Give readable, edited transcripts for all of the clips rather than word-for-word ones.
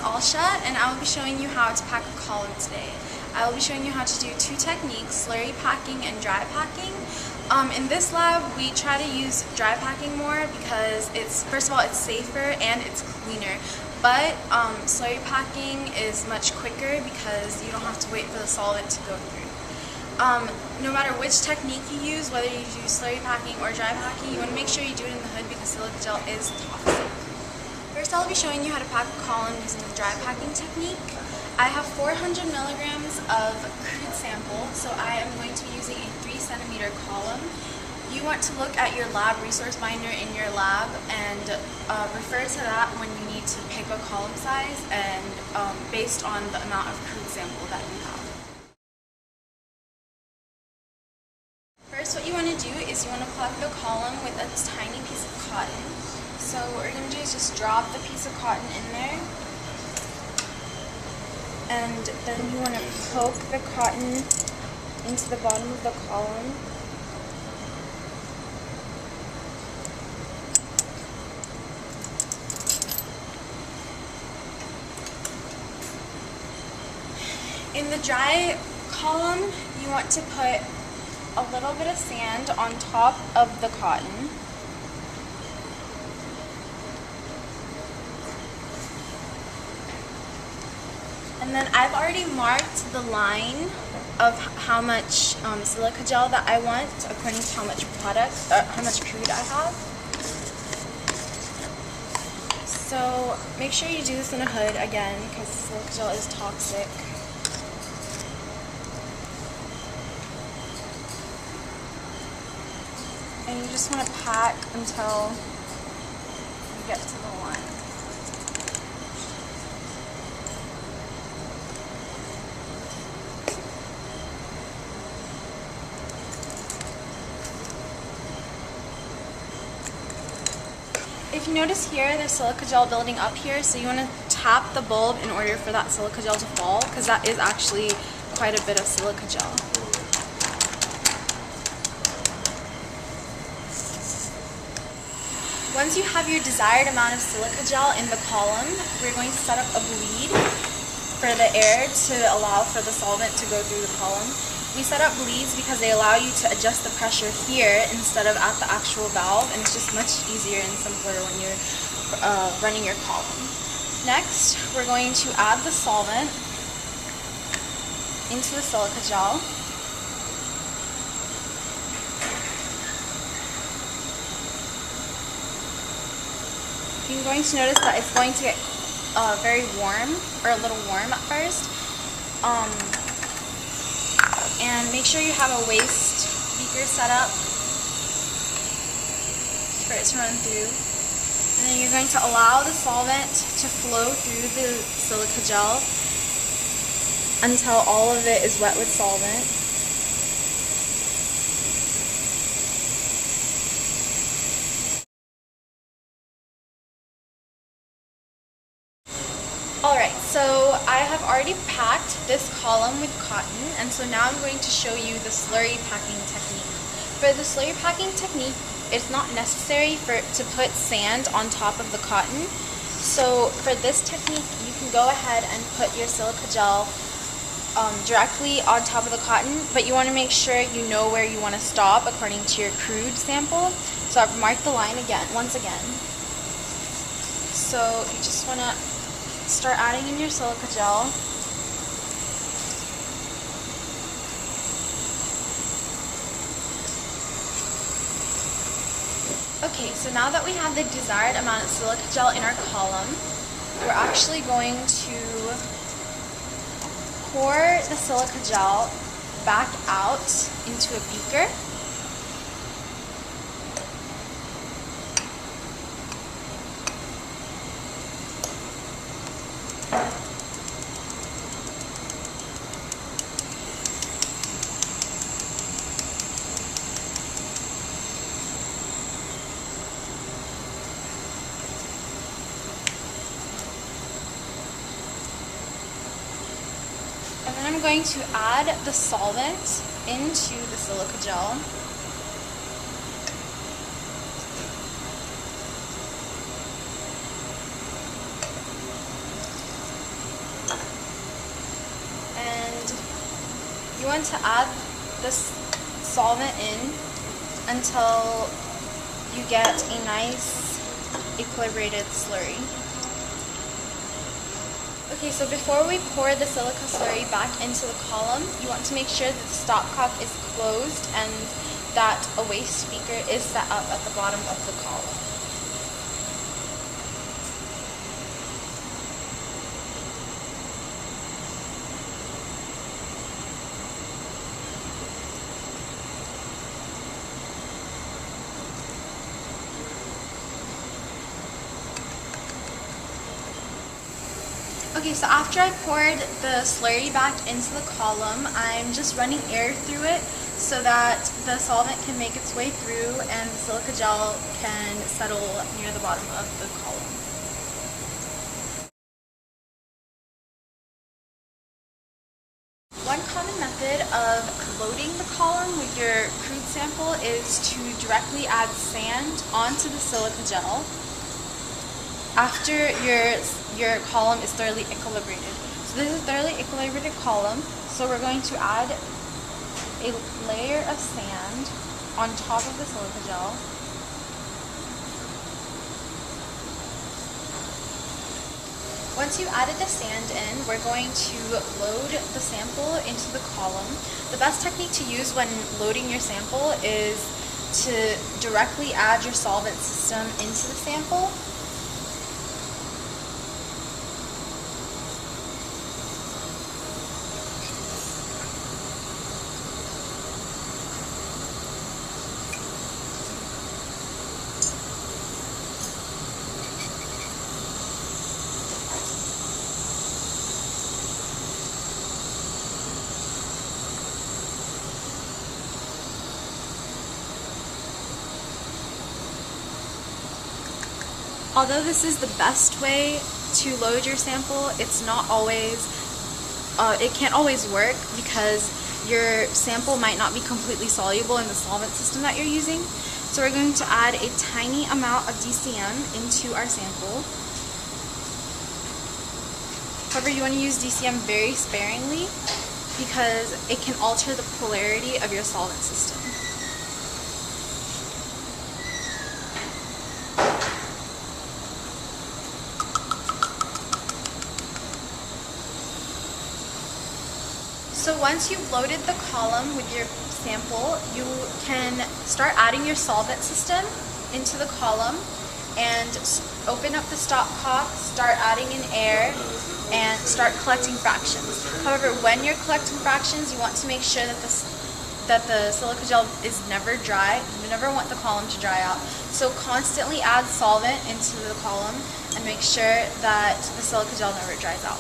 is Alsha, and I will be showing you how to pack a column today. I will be showing you how to do two techniques, slurry packing and dry packing. In this lab, we try to use dry packing more because first of all, it's safer and it's cleaner. But slurry packing is much quicker because you don't have to wait for the solvent to go through. No matter which technique you use, whether you do slurry packing or dry packing, you want to make sure you do it in the hood because silica gel is toxic. First, I'll be showing you how to pack a column using the dry packing technique. I have 400 milligrams of crude sample, so I am going to be using a 3-centimeter column. You want to look at your lab resource binder in your lab and refer to that when you need to pick a column size and based on the amount of crude sample that you have. First, what you want to do is you want to plug the column with a tiny piece of cotton. So what we're going to do is just drop the piece of cotton in there, and then you want to poke the cotton into the bottom of the column. In the dry column, you want to put a little bit of sand on top of the cotton. And then I've already marked the line of how much silica gel that I want according to how much how much crude I have. So make sure you do this in a hood again because silica gel is toxic. And you just want to pack until you get to the line. If you notice here, there's silica gel building up here, so you want to tap the bulb in order for that silica gel to fall, because that is actually quite a bit of silica gel. Once you have your desired amount of silica gel in the column, we're going to set up a bleed for the air to allow for the solvent to go through the column. We set up bleeds because they allow you to adjust the pressure here instead of at the actual valve, and it's just much easier and simpler when you're running your column. Next, we're going to add the solvent into the silica gel. You're going to notice that it's going to get very warm, or a little warm at first. And make sure you have a waste beaker set up for it to run through. And then you're going to allow the solvent to flow through the silica gel until all of it is wet with solvent. Alright, so I have already packed this column with cotton, and so now I'm going to show you the slurry packing technique. For the slurry packing technique, it's not necessary to put sand on top of the cotton. So for this technique, you can go ahead and put your silica gel directly on top of the cotton, but you want to make sure you know where you want to stop according to your crude sample. So I've marked the line once again. So you just want to start adding in your silica gel. Okay, so now that we have the desired amount of silica gel in our column, we're actually going to pour the silica gel back out into a beaker. And then I'm going to add the solvent into the silica gel. want to add this solvent in until you get a nice equilibrated slurry. Okay, so before we pour the silica slurry back into the column, you want to make sure that the stopcock is closed and that a waste beaker is set up at the bottom of the column. Okay, so after I poured the slurry back into the column, I'm just running air through it so that the solvent can make its way through and the silica gel can settle near the bottom of the column. One common method of loading the column with your crude sample is to directly add sand onto the silica gel after your column is thoroughly equilibrated. So this is a thoroughly equilibrated column, so we're going to add a layer of sand on top of the silica gel. Once you've added the sand in, we're going to load the sample into the column. The best technique to use when loading your sample is to directly add your solvent system into the sample. Although this is the best way to load your sample, it's not always, it can't always work because your sample might not be completely soluble in the solvent system that you're using. So we're going to add a tiny amount of DCM into our sample. However, you want to use DCM very sparingly because it can alter the polarity of your solvent system. So once you've loaded the column with your sample, you can start adding your solvent system into the column and open up the stopcock, start adding in air, and start collecting fractions. However, when you're collecting fractions, you want to make sure that the silica gel is never dry. You never want the column to dry out. So constantly add solvent into the column and make sure that the silica gel never dries out.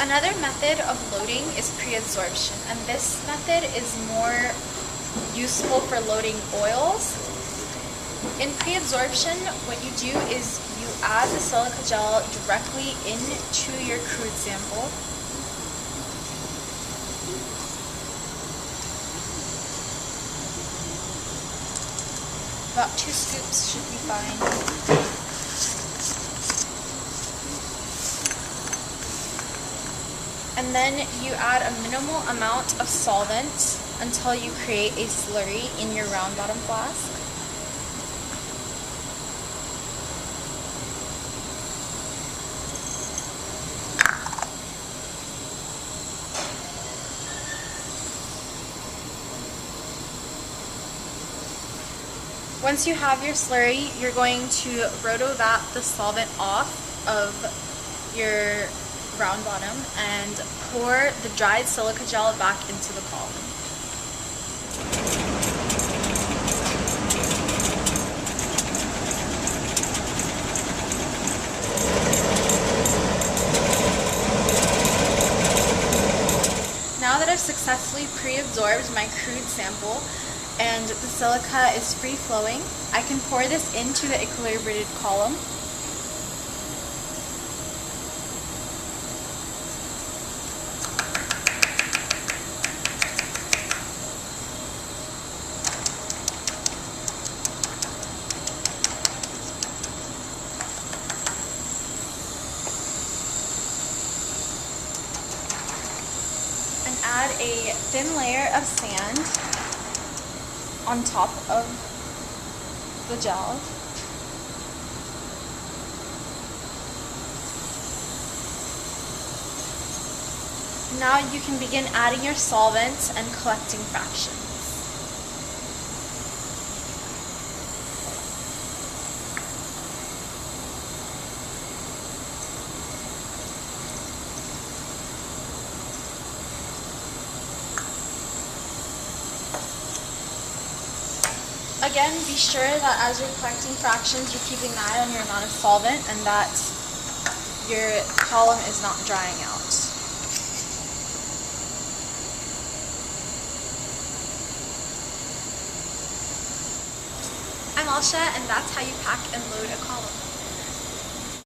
Another method of loading is pre-adsorption, and this method is more useful for loading oils. In pre-adsorption, what you do is you add the silica gel directly into your crude sample. About 2 scoops should be fine. And then you add a minimal amount of solvent until you create a slurry in your round bottom flask. Once you have your slurry, you're going to rotovap the solvent off of your round bottom and pour the dried silica gel back into the column. Now that I've successfully pre-absorbed my crude sample and the silica is free-flowing, I can pour this into the equilibrated column. thin layer of sand on top of the gel. Now you can begin adding your solvents and collecting fractions. Again, be sure that as you're collecting fractions, you're keeping an eye on your amount of solvent and that your column is not drying out. I'm Alsha, and that's how you pack and load a column.